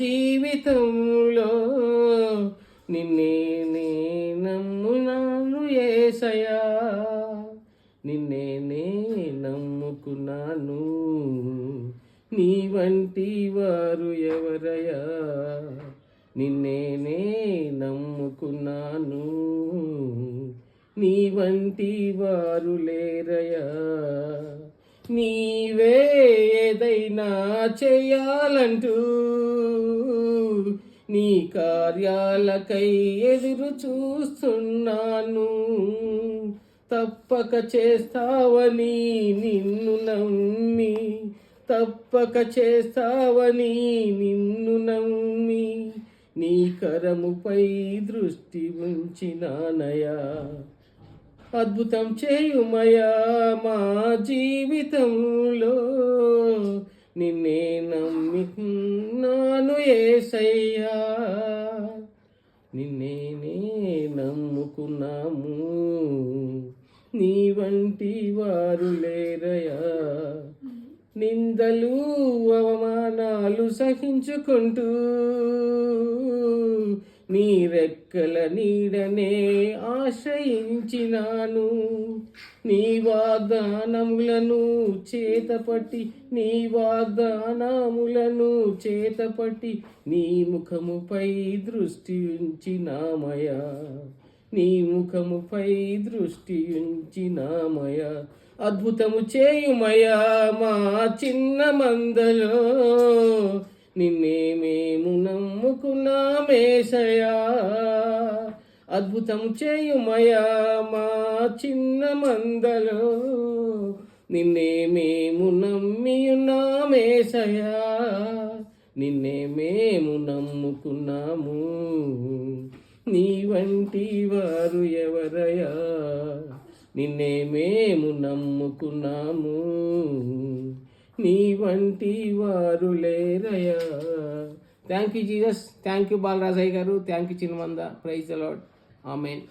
జీవితంలో నిన్నే నే నమ్మునాను యేసయ్యా, నిన్నే నే నమ్ముకున్నాను, నీ వంటి వారు ఎవరయ్యా, నిన్నే నే నమ్ముకున్నాను, నీ వంటి వారు లేరయ్యా. నీవే ఏదైనా చేయాలంటూ నీ కార్యాలకై ఎదురు చూస్తున్నాను, తప్పక చేస్తావని నిన్ను నమ్మి, తప్పక చేస్తావని నిన్ను నమ్మి, నీ కరముపై దృష్టి ఉంచినానయా. అద్భుతం చేయుమయా మా జీవితంలో, నిన్నే నమ్ముకున్నాను యేసయ్యా, నిన్నే నే నమ్ముకున్నాము, నీ వంటి వారు లేరయా. నిందలు అవమానాలు సహించుకుంటూ నీ రెక్కల నీడనే ఆశ్రయించినాను, నీ వాగ్దానములను చేతపట్టి, నీ వాగ్దానములను చేతపట్టి, నీ ముఖముపై దృష్టి ఉంచినామయా, నీ ముఖముపై దృష్టి ఉంచినామయా. అద్భుతము చేయుమయా మా చిన్న మందలో, నిన్నే మేము నమ్ముకున్నామేసయ్యా. అద్భుతం చేయుమయా మా చిన్న మందలో, నిన్నే మేము నమ్మియున్నామేసయ్యా, నిన్నే మేము నమ్ముకున్నాము, నీ వంటి వారు ఎవరయ్యా, నిన్నే మేము నమ్ముకున్నాము, నీ వంటి వారు లేరయ్యా. Thank you Jesus, thank you Balarajayya garu, thank you Chinnamanda. Praise the Lord, amen.